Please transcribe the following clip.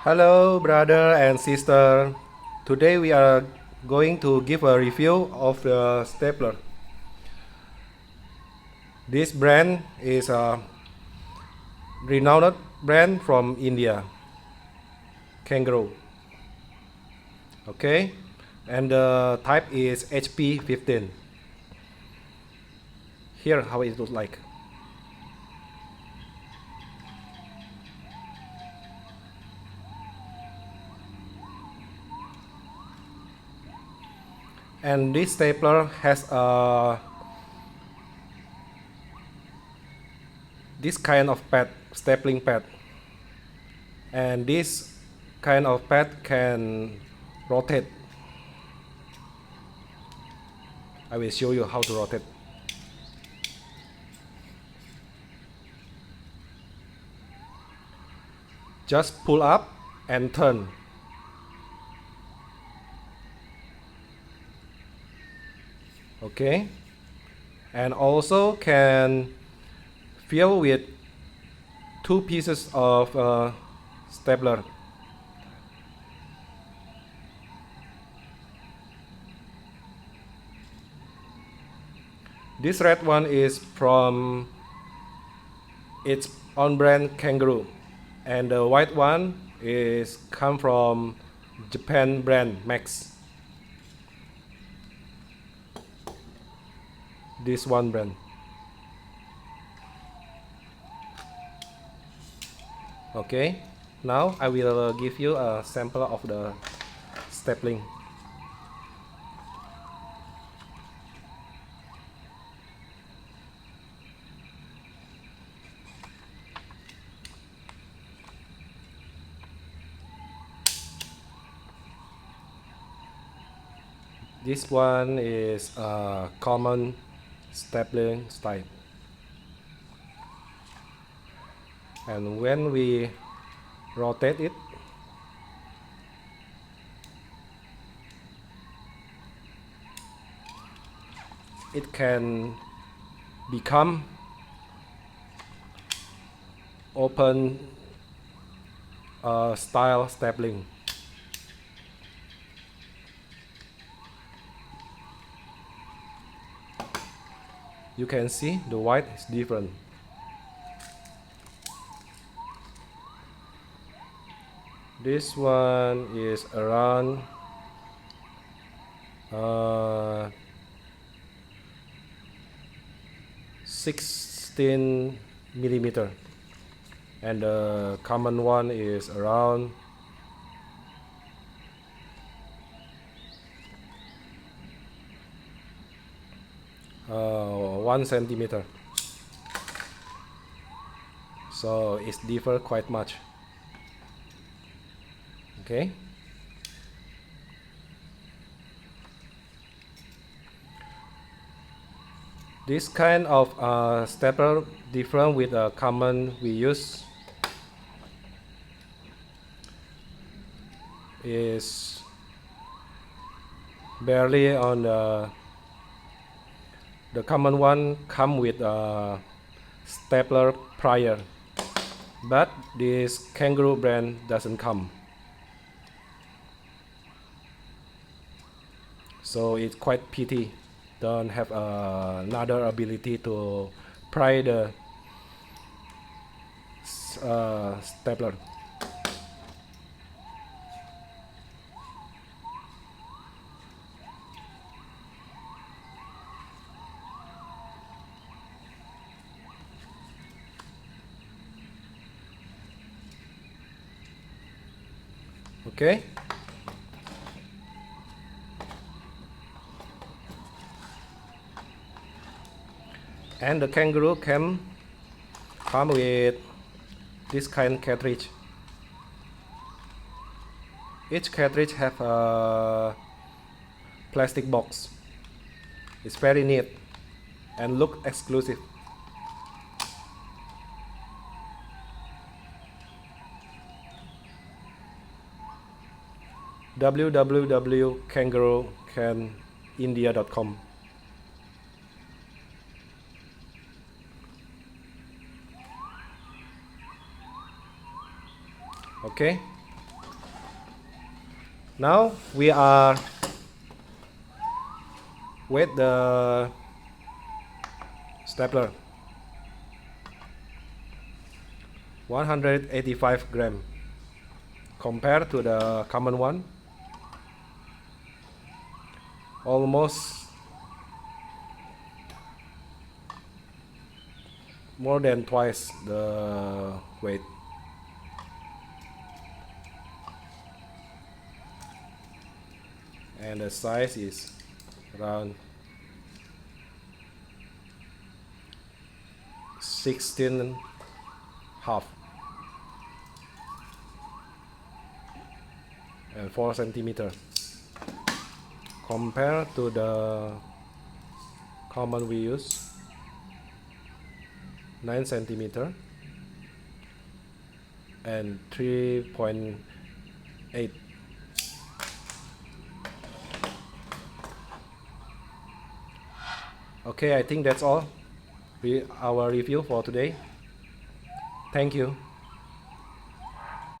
Hello, brother and sister. Today we are going to give a review of the stapler. This brand is a renowned brand from India, Kangaro. Okay, and the type is HP-15. Here how it looks like. And this stapler has this kind of pad, stapling pad, and this kind of pad can rotate. I will show you how to rotate. Just pull up and turn. Okay, and also can fill with two pieces of stapler. This red one is from its own brand Kangaro, and the white one is come from Japan brand Max. This one brand. Okay, now I will give you a sample of the stapling. This one is a common stapling style. And when we rotate it, it can become open style stapling. You can see the white is different. This one is around 16 millimeter, and the common one is around 1 centimeter. So it's differ quite much. Okay. This kind of stapler different with a common we use is barely on the common one come with a stapler prior, but this Kangaro brand doesn't come. So it's quite pity don't have another ability to pry the stapler. Okay. And the Kangaro come with this kind of cartridge. Each cartridge have a plastic box. It's very neat and look exclusive. www.kangarocanindia.com. Okay, Now we are weight the stapler. 185 gram compared to the common one, almost more than twice the weight. And the size is around 16 half and 4 centimeter compared to the common we use 9 centimeter and 3.8. Okay, I think that's all our review for today. Thank you.